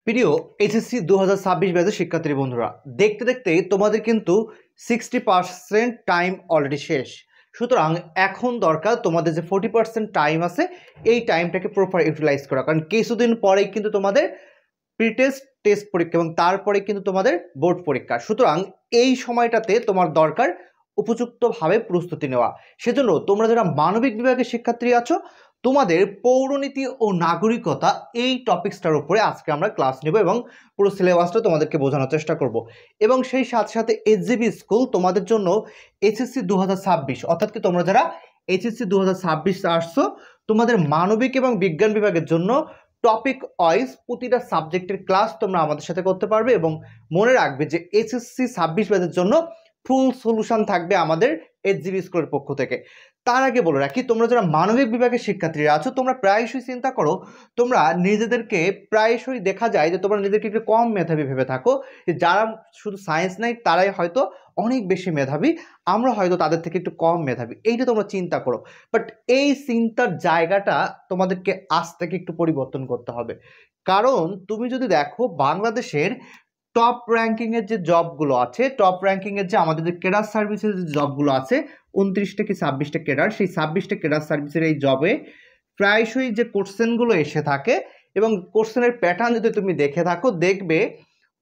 প্রিয় এইচএসসি 2026 ব্যাচের শিক্ষার্থী বন্ধুরা, দেখতে দেখতে তোমাদের কিন্তু 60% টাইম অলরেডি শেষ। সুতরাং এখন দরকার তোমাদের যে 40% টাইম আছে এই টাইমটাকে প্রপার ইউটিলাইজ করা, কারণ কিছুদিন পরেই কিন্তু তোমাদের টেস্ট পরীক্ষা এবং তারপরে কিন্তু তোমাদের বোর্ড পরীক্ষা। সুতরাং এই সময়টাতে তোমার দরকার উপযুক্তভাবে প্রস্তুতি নেওয়া। সেজন্য তোমরা যারা মানবিক বিভাগের শিক্ষার্থী আছো, তোমাদের পৌরনীতি ও নাগরিকতা এই টপিক্সটার উপরে আজকে আমরা ক্লাস নেব এবং পুরো সিলেবাসটা তোমাদেরকে বোঝানোর চেষ্টা করব। এবং সেই সাথে সাথে এইচজিবি স্কুল তোমাদের জন্য এইচএসসি 2026 অর্থাৎ কি তোমরা যারা এইচএসসি 2026 আসছো, তোমাদের মানবিক এবং বিজ্ঞান বিভাগের জন্য টপিক ওয়াইজ প্রতিটা সাবজেক্টের ক্লাস তোমরা আমাদের সাথে করতে পারবে। এবং মনে রাখবে যে এইচএসসি 26 ব্যাচের জন্য ফুল সলিউশন থাকবে আমাদের এইচজিবি স্কুলের পক্ষ থেকে। তার আগে বলে রাখি, তোমরা যারা মানবিক বিভাগের শিক্ষার্থীরা আছো, তোমরা প্রায়শই চিন্তা করো, তোমরা নিজেদেরকে প্রায়শই দেখা যায় যে তোমরা নিজেদেরকে একটু কম মেধাবী ভেবে থাকো, যে যারা শুধু সায়েন্স নাই তারাই হয়তো অনেক বেশি মেধাবী, আমরা হয়তো তাদের থেকে একটু কম মেধাবী, এইটা তোমরা চিন্তা করো। বাট এই চিন্তার জায়গাটা তোমাদেরকে আজ থেকে একটু পরিবর্তন করতে হবে। কারণ তুমি যদি দেখো বাংলাদেশের টপ র্যাঙ্কিংয়ের যে জবগুলো আছে, টপ র্যাঙ্কিংয়ের যে আমাদের যে ক্যাডার সার্ভিসের যে জবগুলো আছে, 29টা কি 26টা ক্যাডার, সেই 26টা ক্যাডার সার্ভিসের এই জবে প্রায়শই যে কোশ্চেনগুলো এসে থাকে এবং কোশ্চেনের প্যাটার্ন যদি তুমি দেখে থাকো, দেখবে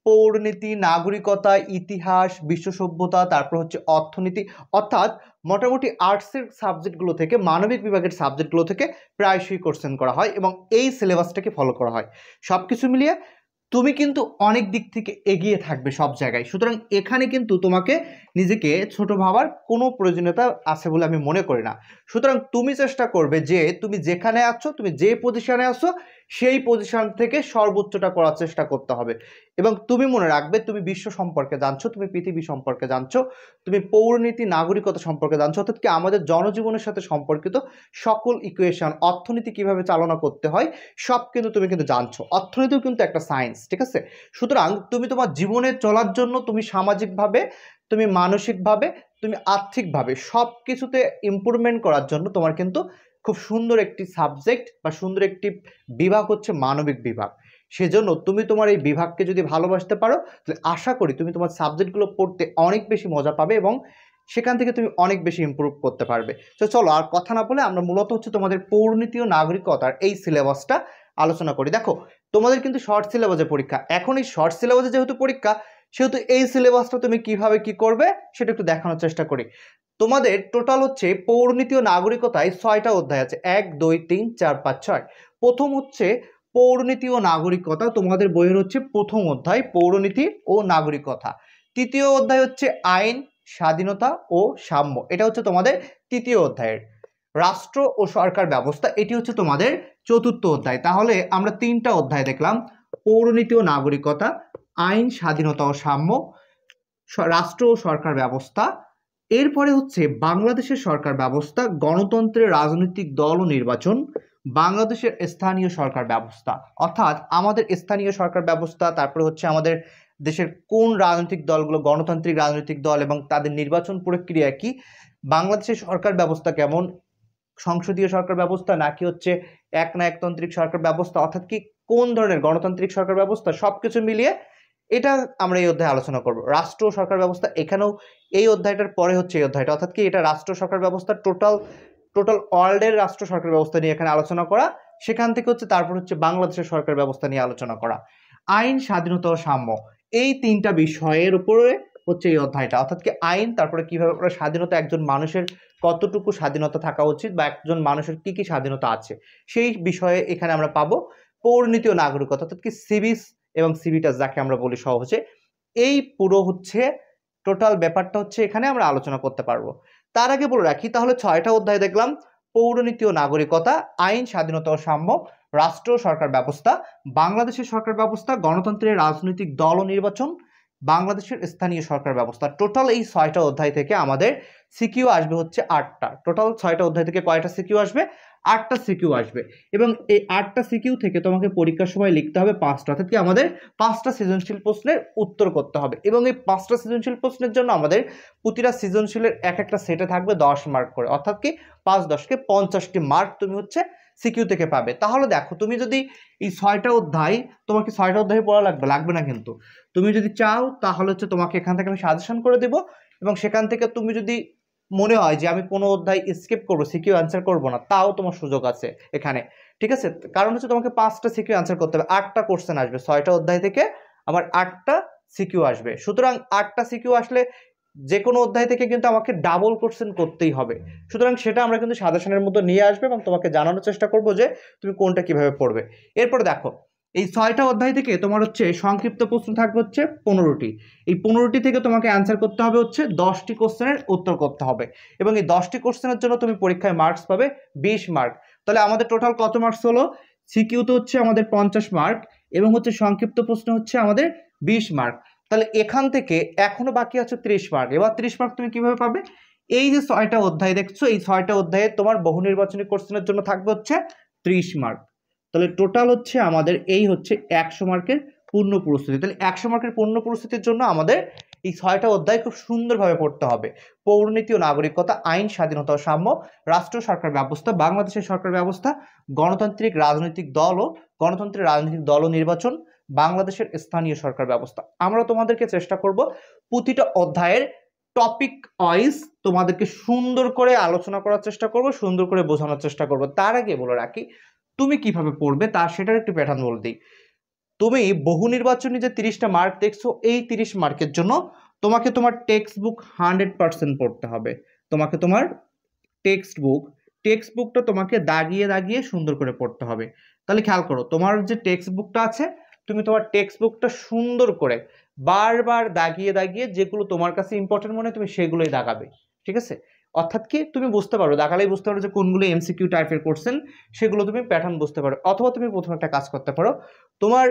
পৌরনীতি, নাগরিকতা, ইতিহাস, বিশ্ব সভ্যতা, তারপর হচ্ছে অর্থনীতি, অর্থাৎ মোটামুটি আর্টসের সাবজেক্টগুলো থেকে, মানবিক বিভাগের সাবজেক্টগুলো থেকে প্রায়শই কোশ্চেন করা হয় এবং এই সিলেবাসটাকে ফলো করা হয়। সব কিছু মিলিয়ে তুমি কিন্তু অনেক দিক থেকে এগিয়ে থাকবে সব জায়গায়। সুতরাং এখানে কিন্তু তোমাকে নিজেকে ছোট ভাবার কোনো প্রয়োজনীয়তা আছে বলে আমি মনে করি না। সুতরাং তুমি চেষ্টা করবে যে তুমি যেখানে আছো, তুমি যে পজিশনে আছো, সেই পজিশন থেকে সর্বোচ্চটা করার চেষ্টা করতে হবে। এবং তুমি মনে রাখবে, তুমি বিশ্ব সম্পর্কে জানছো, তুমি পৃথিবী সম্পর্কে জানছো, তুমি পৌরনীতি, নাগরিকতা সম্পর্কে জানছো, অর্থাৎ কি আমাদের জনজীবনের সাথে সম্পর্কিত সকল ইকুয়েশন, অর্থনীতি কিভাবে চালনা করতে হয় সব কিন্তু তুমি কিন্তু জানছো। অর্থনীতিও কিন্তু একটা সায়েন্স, ঠিক আছে? সুতরাং তুমি তোমার জীবনে চলার জন্য, তুমি সামাজিকভাবে, তুমি মানসিকভাবে, তুমি আর্থিকভাবে সব কিছুতে ইমপ্রুভমেন্ট করার জন্য তোমার কিন্তু খুব সুন্দর একটি সাবজেক্ট বা সুন্দর একটি বিভাগ হচ্ছে মানবিক বিভাগ। সেজন্য তুমি তোমার এই বিভাগকে যদি ভালোবাসতে পারো, তাহলে আশা করি তুমি তোমার সাবজেক্টগুলো পড়তে অনেক বেশি মজা পাবে এবং সেখান থেকে তুমি অনেক বেশি ইমপ্রুভ করতে পারবে। তো চলো আর কথা না বলে আমরা মূলত হচ্ছে তোমাদের পৌরনীতি ও নাগরিকতার এই সিলেবাসটা আলোচনা করি। দেখো, তোমাদের কিন্তু শর্ট সিলেবাসে পরীক্ষা, এখন এই শর্ট সিলেবাসে যেহেতু পরীক্ষা, সেহেতু এই সিলেবাসটা তুমি কিভাবে কি করবে সেটা একটু দেখানোর চেষ্টা করি। তোমাদের টোটাল হচ্ছে পৌরনীতি ও নাগরিকতায় 6টা অধ্যায় আছে, 1 2 3 4 5 6। প্রথম হচ্ছে পৌরনীতি ও নাগরিকতা, তোমাদের বইয়ের হচ্ছে প্রথম অধ্যায় পৌরনীতি ও নাগরিকতা। তৃতীয় অধ্যায় হচ্ছে আইন, স্বাধীনতা ও সাম্য, এটা হচ্ছে তোমাদের তৃতীয় অধ্যায়ের। রাষ্ট্র ও সরকার ব্যবস্থা, এটি হচ্ছে তোমাদের চতুর্থ অধ্যায়। তাহলে আমরা 3টা অধ্যায় দেখলাম, পৌরনীতি ও নাগরিকতা, আইন, স্বাধীনতা ও সাম্য, রাষ্ট্র ও সরকার ব্যবস্থা। এরপরে হচ্ছে বাংলাদেশের সরকার ব্যবস্থা, গণতন্ত্রের রাজনৈতিক দল ও নির্বাচন, বাংলাদেশের স্থানীয় সরকার ব্যবস্থা, অর্থাৎ আমাদের স্থানীয় সরকার ব্যবস্থা, তারপরে হচ্ছে আমাদের দেশের কোন রাজনৈতিক দলগুলো গণতান্ত্রিক রাজনৈতিক দল এবং তাদের নির্বাচন প্রক্রিয়া কি, বাংলাদেশের সরকার ব্যবস্থা কেমন, সংসদীয় সরকার ব্যবস্থা নাকি হচ্ছে একনায়কতান্ত্রিক সরকার ব্যবস্থা, অর্থাৎ কি কোন ধরনের গণতান্ত্রিক সরকার ব্যবস্থা, সবকিছু মিলিয়ে এটা আমরা এই অধ্যায়ে আলোচনা করব। রাষ্ট্র সরকার ব্যবস্থা, এখানেও এই অধ্যায়টার পরে হচ্ছে এই অধ্যায়টা, অর্থাৎ কি এটা রাষ্ট্র সরকার ব্যবস্থা, টোটাল ওয়ার্ল্ডের রাষ্ট্র সরকার ব্যবস্থা নিয়ে এখানে আলোচনা করা। সেখান থেকে হচ্ছে তারপর হচ্ছে বাংলাদেশের সরকার ব্যবস্থা নিয়ে আলোচনা করা। আইন, স্বাধীনতা ও সাম্য, এই 3টা বিষয়ের উপরে হচ্ছে এই অধ্যায়টা, অর্থাৎ কি আইন, তারপরে কিভাবে স্বাধীনতা, একজন মানুষের কতটুকু স্বাধীনতা থাকা উচিত বা একজন মানুষের কি কি স্বাধীনতা আছে সেই বিষয়ে এখানে আমরা পাবো। পৌরনীতি ও নাগরিকতা, অর্থাৎ কি সিভিস এবং সিভিটাস যাকে আমরা বলি সহজে, এই পুরো হচ্ছে টোটাল ব্যাপারটা হচ্ছে এখানে আমরা আলোচনা করতে পারবো। তার আগে বলে রাখি, তাহলে 6টা অধ্যায় দেখলাম, পৌরনীতি ও নাগরিকতা, আইন, স্বাধীনতা ও সাম্য, রাষ্ট্র ও সরকার ব্যবস্থা, বাংলাদেশের সরকার ব্যবস্থা, গণতন্ত্রের রাজনৈতিক দল ও নির্বাচন, বাংলাদেশের স্থানীয় সরকার ব্যবস্থা। টোটাল এই 6টা অধ্যায় থেকে আমাদের সিকিউ আসবে হচ্ছে 8টা। টোটাল 6টা অধ্যায় থেকে কয়টা সিকিউ আসবে? 8টা সিকিউ আসবে। এবং এই 8টা সিকিউ থেকে তোমাকে পরীক্ষার সময় লিখতে হবে 5টা, অর্থাৎ কি আমাদের 5টা সৃজনশীল প্রশ্নের উত্তর করতে হবে। এবং এই 5টা সৃজনশীল প্রশ্নের জন্য আমাদের প্রতিটা সৃজনশীলের এক একটা সেটে থাকবে 10 মার্ক করে, অর্থাৎ কি 5 10 কে 50টি মার্ক তুমি হচ্ছে সিকিউ থেকে পাবে। তাহলে দেখো তুমি যদি এই 6টা অধ্যায়, তোমার কি 6টা অধ্যায় পড়া লাগবে না কিন্তু, তুমি যদি চাও তাহলে হচ্ছে তোমাকে এখান থেকে আমি সাজেশন করে দেবো, এবং সেখান থেকে তুমি যদি মনে হয় যে আমি কোনো অধ্যায় স্কিপ করবো, সিকিউ অ্যান্সার করবো না, তাও তোমার সুযোগ আছে এখানে, ঠিক আছে। কারণ হচ্ছে তোমাকে 5টা সিকিউ অ্যান্সার করতে হবে, 8টা কোশ্চেন আসবে 6টা অধ্যায় থেকে, আমার 8টা সিকিউ আসবে। সুতরাং 8টা সিকিউ আসলে যে কোনো অধ্যায় থেকে কিন্তু আমাকে ডাবল কোশ্চেন করতেই হবে। সুতরাং সেটা আমরা কিন্তু সাজেশনের মধ্যে নিয়ে আসবো এবং তোমাকে জানানোর চেষ্টা করবো যে তুমি কোনটা কিভাবে পড়বে। এরপরে দেখো এই 6টা অধ্যায় থেকে তোমার হচ্ছে সংক্ষিপ্ত প্রশ্ন থাকবে হচ্ছে 15টি। এই 15টি থেকে তোমাকে অ্যান্সার করতে হবে হচ্ছে 10টি কোশ্চেনের উত্তর করতে হবে, এবং এই 10টি কোশ্চেনের জন্য তুমি পরীক্ষায় মার্কস পাবে 20 মার্ক। তাহলে আমাদের টোটাল কত মার্কস হলো? সিকিউতে হচ্ছে আমাদের 50 মার্ক, এবং হচ্ছে সংক্ষিপ্ত প্রশ্ন হচ্ছে আমাদের 20 মার্ক। তাহলে এখান থেকে এখনো বাকি আছে 30 মার্ক। এবার 30 মার্ক তুমি কিভাবে পাবে? এই যে 6টা অধ্যায় দেখছো, এই 6টা অধ্যায়ে তোমার বহু নির্বাচনী কোশ্চেনের জন্য থাকবে হচ্ছে 30 মার্ক। তাহলে টোটাল হচ্ছে আমাদের এই হচ্ছে 100 মার্কের পূর্ণ প্রস্তুতি। তাহলে 100 মার্কের পূর্ণ প্রস্তুতির জন্য আমাদের এই 6টা অধ্যায় খুব সুন্দরভাবে পড়তে হবে। পৌরনীতি ও নাগরিকতা, আইন, স্বাধীনতা ও সাম্য, রাষ্ট্র সরকার ব্যবস্থা, বাংলাদেশের সরকার ব্যবস্থা, গণতান্ত্রিক রাজনৈতিক দল ও গণতন্ত্রের রাজনৈতিক দল ও নির্বাচন, বাংলাদেশের স্থানীয় সরকার ব্যবস্থা। আমরা তোমাদেরকে চেষ্টা করব প্রতিটা অধ্যায়ের টপিক ওয়াইজ তোমাদেরকে সুন্দর করে আলোচনা করার চেষ্টা করব, সুন্দর করে বোঝানোর চেষ্টা করব। তার আগে বলে রাখি তুমি কিভাবে পড়বে তার সেটার একটি প্যাটার্ন বলে দিই। তুমি বহু নির্বাচনী যে 30টা মার্ক দেখছো, এই 30 মার্কের জন্য তোমাকে তোমার টেক্সট বুক 100% পড়তে হবে। তোমাকে তোমার টেক্সট বুকটা তোমাকে দাগিয়ে দাগিয়ে সুন্দর করে পড়তে হবে। তাহলে খেয়াল করো, তোমার যে টেক্সট বুকটা আছে, তুমি তোমার টেক্সট বুকটা সুন্দর করে বারবার দাগিয়ে দাগিয়ে যেগুলো তোমার কাছে ইম্পর্টেন্ট মনে হয় তুমি সেগুলোই দাগাবে, ঠিক আছে। অর্থাৎ কি তুমি বুঝতে পারো, দাগালেই বুঝতে পারো যে কোনগুলো এমসিকিউ টাইপের কোশ্চেন, সেগুলো তুমি প্যাটার্ন বুঝতে পারো। অথবা তুমি প্রথমে একটা কাজ করতে পারো, তোমার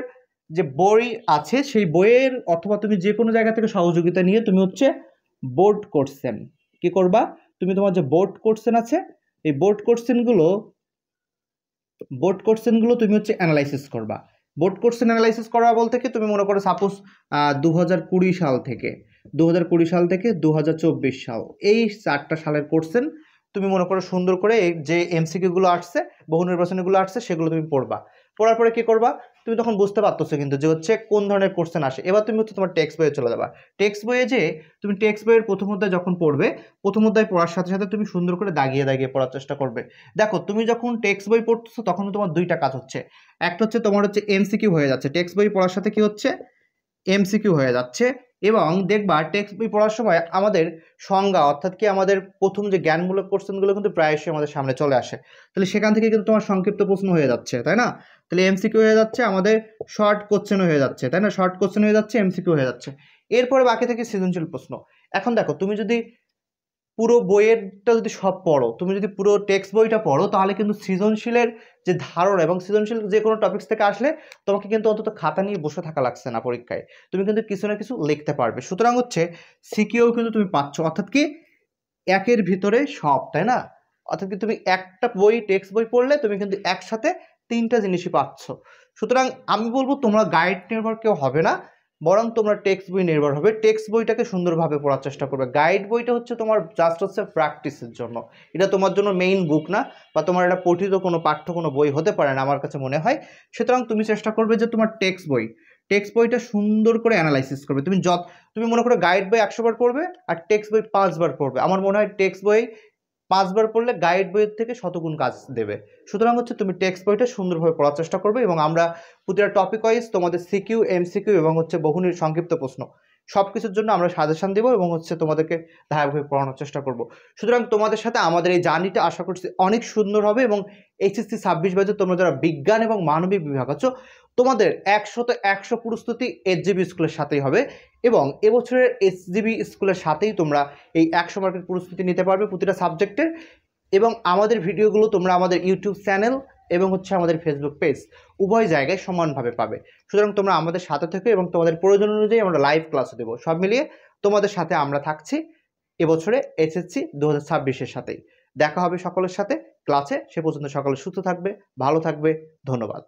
যে বই আছে সেই বইয়ের অথবা তুমি যে কোনো জায়গা থেকে সহযোগিতা নিয়ে তুমি হচ্ছে বোর্ড কোশ্চেন কি করবা, তুমি তোমার যে বোর্ড কোশ্চেন আছে এই বোর্ড কোশ্চেনগুলো তুমি হচ্ছে অ্যানালাইসিস করবা। বোর্ড কোশ্চেন অ্যানালাইসিস করা বলতে কি, তুমি মনে করো সাপোজ 2020 সাল থেকে 2024 সাল, এই 4টা সালের কোশ্চেন তুমি মনে করো সুন্দর করে এই যে এমসিকিউগুলো আসছে, বহু নির্বাচনীগুলো আসছে, সেগুলো তুমি পড়বা। পড়ার পরে কি করবা, তুমি তখন বুঝতে পারতেছো কিন্তু যে হচ্ছে কোন ধরনের কোশ্চেন আসে। এবার তুমি হচ্ছে তোমার টেক্সট বইয়ে চলে যাবা। টেক্সট বইয়ে যে তুমি টেক্সট বইয়ের প্রথম অধ্যায় যখন পড়বে, প্রথম অধ্যায় পড়ার সাথে সাথে তুমি সুন্দর করে দাগিয়ে দাগিয়ে পড়ার চেষ্টা করবে। দেখো তুমি যখন টেক্সট বই পড়তেছো তখন তোমার দুইটা কাজ হচ্ছে। একটা হচ্ছে তোমার হচ্ছে এমসিকিউ হয়ে যাচ্ছে, টেক্সট বই পড়ার সাথে কি হচ্ছে এমসিকিউ হয়ে যাচ্ছে। এবং দেখবা টেক্সট বই পড়ার সময় আমাদের সংজ্ঞা অর্থাৎ কি আমাদের প্রথম যে জ্ঞানমূলক কোশ্চেনগুলো কিন্তু প্রায়শই আমাদের সামনে চলে আসে। তাহলে সেখান থেকে কিন্তু তোমার সংক্ষিপ্ত প্রশ্ন হয়ে যাচ্ছে, তাই না? তাহলে এমসিকিউ হয়ে যাচ্ছে, আমাদের শর্ট কোশ্চেনও হয়ে যাচ্ছে, তাই না? শর্ট কোশ্চেন হয়ে যাচ্ছে, এমসিকিউ হয়ে যাচ্ছে। এরপরে বাকি থেকে সৃজনশীল প্রশ্ন। এখন দেখো তুমি যদি পুরো বইয়েরটা যদি সব পড়ো, তুমি যদি পুরো টেক্সট বইটা পড়ো, তাহলে কিন্তু সৃজনশীলের যে ধারণা এবং সৃজনশীল যে কোনো টপিকস থেকে আসলে তোমাকে কিন্তু অন্তত খাতা নিয়ে বসে থাকা লাগছে না পরীক্ষায়, তুমি কিন্তু কিছু না কিছু লিখতে পারবে। সুতরাং হচ্ছে সিকিউ কিন্তু তুমি পাচ্ছ, অর্থাৎ কি একের ভিতরে সব, তাই না? অর্থাৎ কি তুমি একটা বই টেক্সট বই পড়লে তুমি কিন্তু একসাথে 3টা জিনিসই পাচ্ছ। সুতরাং আমি বলবো তোমরা গাইড নির্ভর কেউ হবে না, বরং তোমরা টেক্সট বই নির্ভর হবে। টেক্সট বইটাকে সুন্দরভাবে পড়ার চেষ্টা করবে। গাইড বইটা হচ্ছে তোমার জাস্ট হচ্ছে প্র্যাকটিসের জন্য, এটা তোমার জন্য মেইন বুক না, বা তোমার এটা পঠিত কোনো পাঠ্য কোনো বই হতে পারে না আমার কাছে মনে হয়। সুতরাং তুমি চেষ্টা করবে যে তোমার টেক্সট বইটা সুন্দর করে অ্যানালাইসিস করবে। তুমি মনে করো গাইড বই 100 বার পড়বে আর টেক্সট বই 5 বার পড়বে, আমার মনে হয় টেক্সট বই 5 বার পড়লে গাইড বইয়ের থেকে শতগুণ কাজ দেবে। সুতরাং হচ্ছে তুমি টেক্সট বইটা সুন্দরভাবে পড়ার চেষ্টা করবে, এবং আমরা প্রতিটা টপিক ওয়াইজ তোমাদের সিকিউ, এমসিকিউ এবং হচ্ছে বহুনির সংক্ষিপ্ত প্রশ্ন সব কিছুর জন্য আমরা সাজেশন দেবো, এবং হচ্ছে তোমাদেরকে ধারাবাহিকভাবে পড়ানোর চেষ্টা করব। সুতরাং তোমাদের সাথে আমাদের এই জার্নিটা আশা করছি অনেক সুন্দর হবে, এবং এইচএসসি 26 ব্যাচে তোমরা যারা বিজ্ঞান এবং মানবিক বিভাগ আছো, তোমাদের 100 প্রস্তুতি এইচজিবি স্কুলের সাথেই হবে, এবং এবছরের এইচজিবি স্কুলের সাথেই তোমরা এই 100 মার্কের প্রস্তুতি নিতে পারবে প্রতিটা সাবজেক্টের। এবং আমাদের ভিডিওগুলো তোমরা আমাদের ইউটিউব চ্যানেল এবং হচ্ছে আমাদের ফেসবুক পেজ উভয় জায়গায় সমানভাবে পাবে। সুতরাং তোমরা আমাদের সাথে থেকে, এবং তোমাদের প্রয়োজন অনুযায়ী আমরা লাইভ ক্লাসও দেবো। সব মিলিয়ে তোমাদের সাথে আমরা থাকছি এবছরে এসএসসি 2026-এর সাথেই। দেখা হবে সকলের সাথে ক্লাসে, সে পর্যন্ত সকলে সুস্থ থাকবে, ভালো থাকবে। ধন্যবাদ।